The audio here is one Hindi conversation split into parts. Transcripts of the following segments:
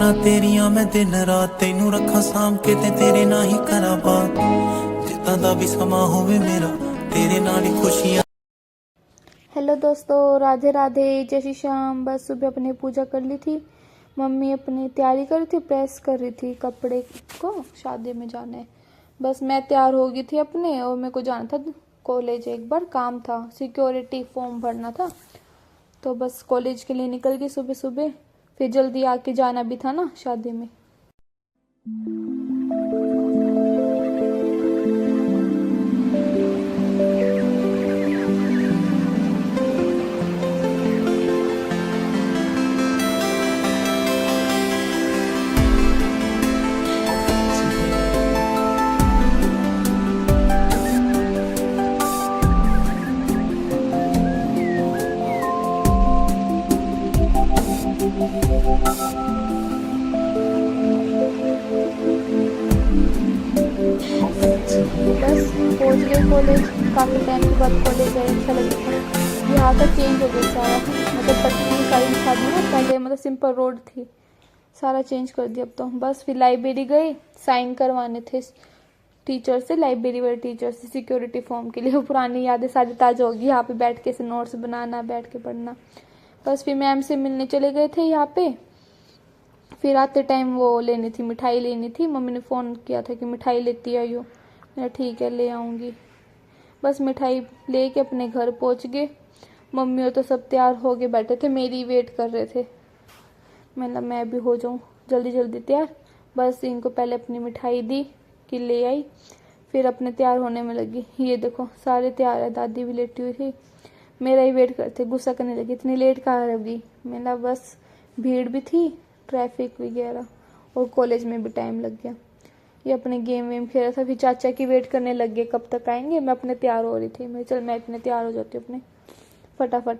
करा तेरिया मैं दिन रात तेनू रखा साम के ते तेरे ना ही करा बात जिदा दा भी समा होवे मेरा तेरे नाल ही खुशियां। हेलो दोस्तों, राधे राधे, जय श्री श्याम। बस सुबह अपने पूजा कर ली थी। मम्मी अपनी तैयारी कर रही थी, प्रेस कर रही थी कपड़े को, शादी में जाना है। बस मैं तैयार हो गई थी अपने, और मेरे को जाना था कॉलेज। एक बार काम था, सिक्योरिटी फॉर्म भरना था, तो बस कॉलेज के लिए निकल गई सुबह सुबह। फिर जल्दी आके जाना भी था ना शादी में। बस पहुंच गए कॉलेज। काफ़ी टाइम के बाद कॉलेज आए, अच्छा लगा था। यहाँ का चेंज हो गया सारा, मतलब पट्टी सारी शादी ना, पहले मतलब सिंपल रोड थी, सारा चेंज कर दिया अब तो। बस फिर लाइब्रेरी गए, साइन करवाने थे टीचर से, लाइब्रेरी वाले टीचर से, सिक्योरिटी फॉर्म के लिए। वो पुरानी यादें सारी ताज़ा होगी, यहाँ पे बैठ के से नोट्स बनाना, बैठ के पढ़ना। बस फिर मैम से मिलने चले गए थे यहाँ पे। फिर आते टाइम वो लेनी थी, मिठाई लेनी थी। मम्मी ने फ़ोन किया था कि मिठाई लेती आइयो। मैं ठीक है ले आऊँगी। बस मिठाई लेके अपने घर पहुँच गए। मम्मी और तो सब तैयार हो के बैठे थे, मेरी वेट कर रहे थे। मैं भी हो जाऊँ जल्दी जल्दी तैयार। बस इनको पहले अपनी मिठाई दी कि ले आई, फिर अपने तैयार होने में लगी। ये देखो सारे तैयार है, दादी भी लेटी हुई थी, मेरा ही वेट करते। गुस्सा करने लगी, इतनी लेट कहाँ होगी। मैंने बस भीड़ भी थी, ट्रैफिक वगैरह, और कॉलेज में भी टाइम लग गया। ये अपने गेम वेम खेल रहा था। फिर चाचा की वेट करने लग गए, कब तक आएंगे। मैं अपने तैयार हो रही थी, मैं चल मैं इतने तैयार हो जाती हूँ अपने फटाफट।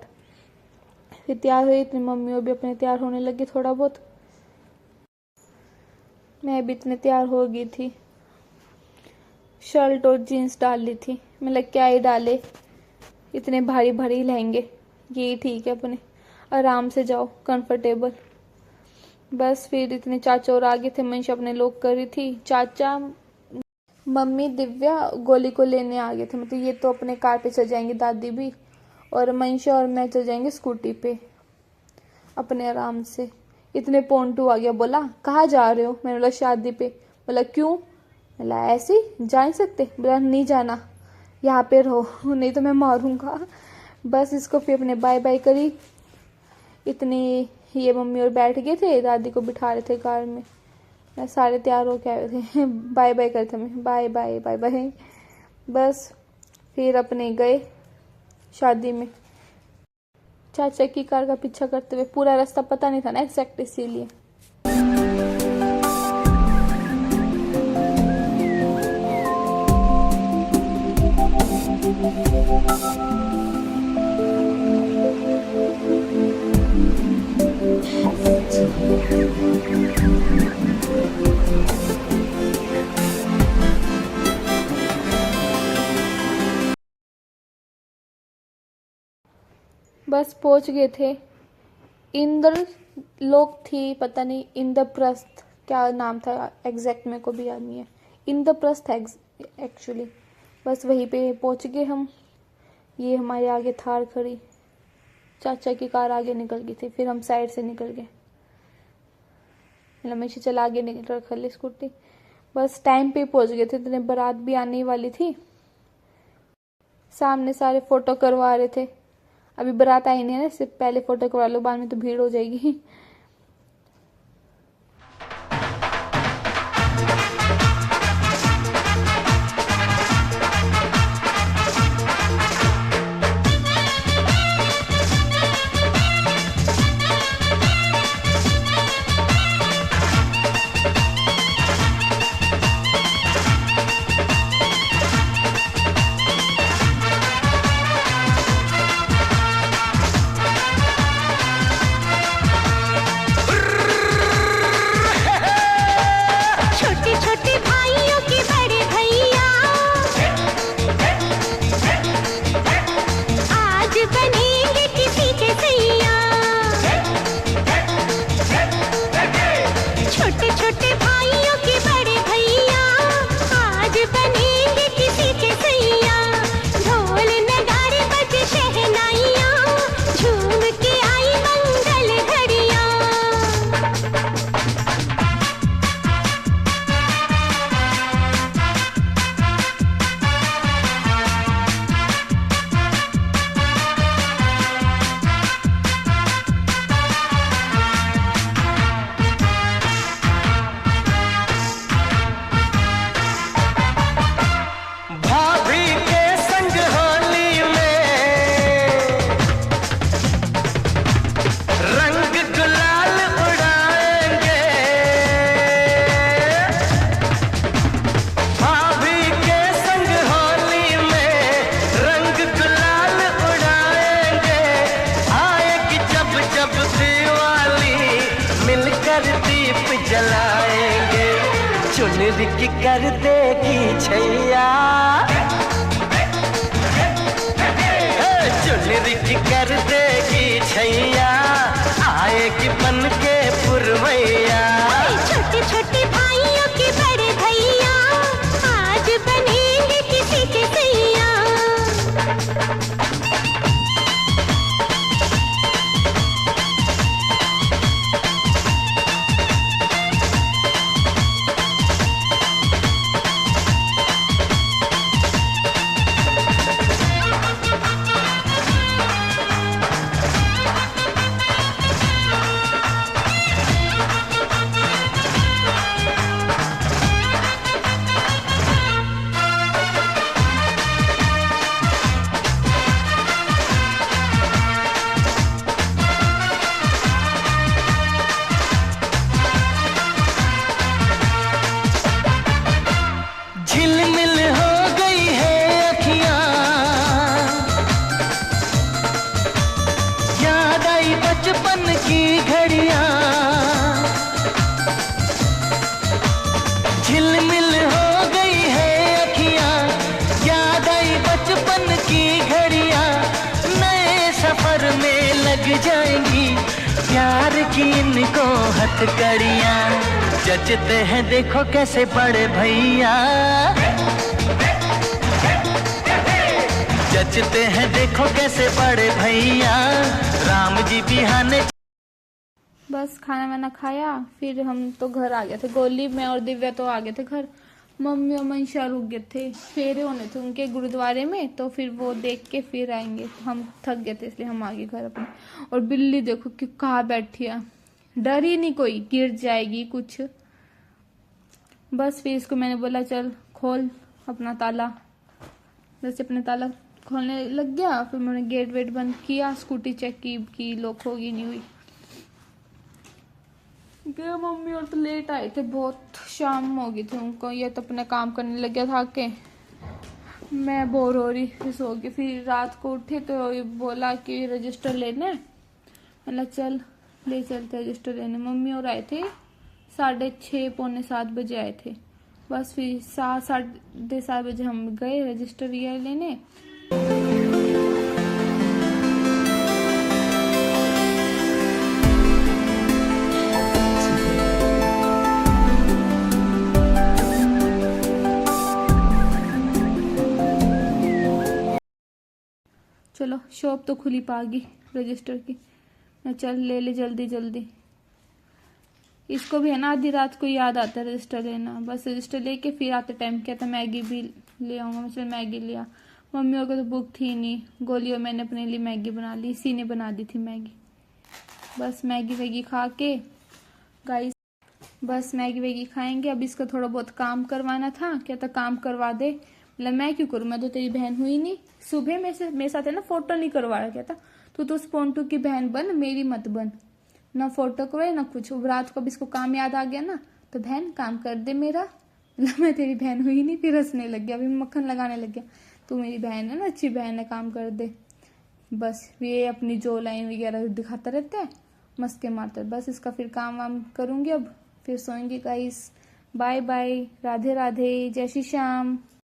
फिर तैयार हुई, इतनी मम्मी और भी अपने तैयार होने लगी थोड़ा बहुत। मैं भी इतने तैयार हो गई थी, शर्ट और जीन्स डाल ली थी। मतलब क्या ही डाले, इतने भारी भारी लहंगे, यही ठीक है, अपने आराम से जाओ कंफर्टेबल। बस फिर इतने चाचा और आगे थे, मंशा अपने लोग कर रही थी। चाचा, मम्मी, दिव्या गोली को लेने आ गए थे। मतलब ये तो अपने कार पे चल जाएंगे, दादी भी, और मंशा और मैं चल जाएंगे स्कूटी पे अपने आराम से। इतने पोंटू आ गया, बोला कहाँ जा रहे हो। मैंने बोला शादी पे। बोला क्यों। बोला ऐसे ही जा नहीं सकते। बोला नहीं जाना, यहाँ पे रहो नहीं तो मैं मारूंगा। बस इसको फिर अपने बाय बाय करी। इतनी ये मम्मी और बैठ गए थे, दादी को बिठा रहे थे कार में। मैं सारे तैयार होके आए थे, बाय बाय करते मैं, बाय बाय बाय बाय। बस फिर अपने गए शादी में, चाचा की कार का पीछा करते हुए। पूरा रास्ता पता नहीं था ना एग्जैक्ट, इसीलिए। बस पहुंच गए थे। इंद्र लोक थी, पता नहीं इंद्रप्रस्थ क्या नाम था एग्जैक्ट, मेरे को भी याद नहीं है। इंद्रप्रस्थ एक्चुअली। बस वहीं पे पहुंच गए हम। ये हमारे आगे थार खड़ी, चाचा की कार आगे निकल गई थी। फिर हम साइड से निकल गए, हमेशा चला आगे निकल कर ली स्कूटी। बस टाइम पे पहुंच गए थे, इतने बारात भी आने वाली थी। सामने सारे फोटो करवा रहे थे। अभी बारात आई नहीं है ना, इससे पहले फोटो करवा लो, बाद में तो भीड़ हो जाएगी। जलाएंगे, चुनरी की कर देगी छैया, चुनरी की कर देगी छैया, आएगी बन के पुरवैया। छोटे छोटे भाइयों के बड़े भैया आज बनेंगे किसी के सैया। झिलमिल हो गई है अखियां, याद आई बचपन की घड़ियां, झिलमिल हो गई है अखियां, याद आई बचपन की घड़ियां, नए सफर में लग जाएंगी प्यार की इनको हथकड़ियां, जचते हैं देखो कैसे बड़े भैया, जचते हैं देखो कैसे बड़े भैया, राम जी बिहाने। बस खाना वाना खाया, फिर हम तो घर आ गए थे। गोली, मैं और दिव्या तो आ गए थे घर। मम्मी और मंशा रुक गए थे, फेरे होने थे उनके गुरुद्वारे में, तो फिर वो देख के फिर आएंगे। हम थक गए थे इसलिए हम आ गए घर अपने। और बिल्ली देखो कि कहाँ बैठी है, डर ही नहीं कोई गिर जाएगी कुछ। बस फिर इसको मैंने बोला चल खोल अपना ताला, बस अपने ताला खोलने लग गया। फिर मैंने गेट वेट बंद किया, स्कूटी चेक की लॉक होगी नहीं हुई। गया मम्मी और तो लेट आए थे, बहुत शाम हो गई थी उनको। ये तो अपने काम करने लग गया था के, मैं बोर हो रही फिर सो गई। फिर रात को उठे तो ये बोला कि रजिस्टर लेना है, मतलब चल ले चलते रजिस्टर लेने। मम्मी और आए थे 6:30 पौने 7 बजे आए थे। बस फिर 7:30 बजे हम गए रजिस्टर ये लेने। चलो शॉप तो खुली पागी रजिस्टर की, मैं चल ले जल्दी जल्दी। इसको भी है ना आधी रात को याद आता है रजिस्टर लेना। बस रजिस्टर लेके फिर आते टाइम क्या था मैगी भी ले आऊंगा, मैं चल मैगी लिया। मम्मी और को तो भूख थी नहीं, गोली और मैंने अपने लिए मैगी बना ली, इसी ने बना दी थी मैगी। बस मैगी वैगी खा के गाइस, बस मैगी वैगी खाएंगे। अब इसका थोड़ा बहुत काम करवाना था, क्या था काम करवा दे। मतलब मैं क्यों करूँ, मैं तो तेरी बहन हुई नहीं। सुबह मेरे साथ है ना फोटो नहीं करवा रहा, क्या था तू तो स्पोंटू की बहन बन, मेरी मत बन। ना फोटो करवाए ना कुछ। रात को अब इसको काम याद आ गया ना, तो बहन काम कर दे मेरा। मतलब मैं तेरी बहन हुई नहीं। फिर हंसने लग गया, अभी मक्खन लगाने लग गया। तू मेरी बहन है ना, अच्छी बहन है, काम कर दे। बस ये अपनी जो लाइन वगैरह दिखाता रहता है, मस्के मारता है। बस इसका फिर काम वाम करूंगी, अब फिर सोएंगे guys. Bye bye, Radhe Radhe, Jai Shri Shyam.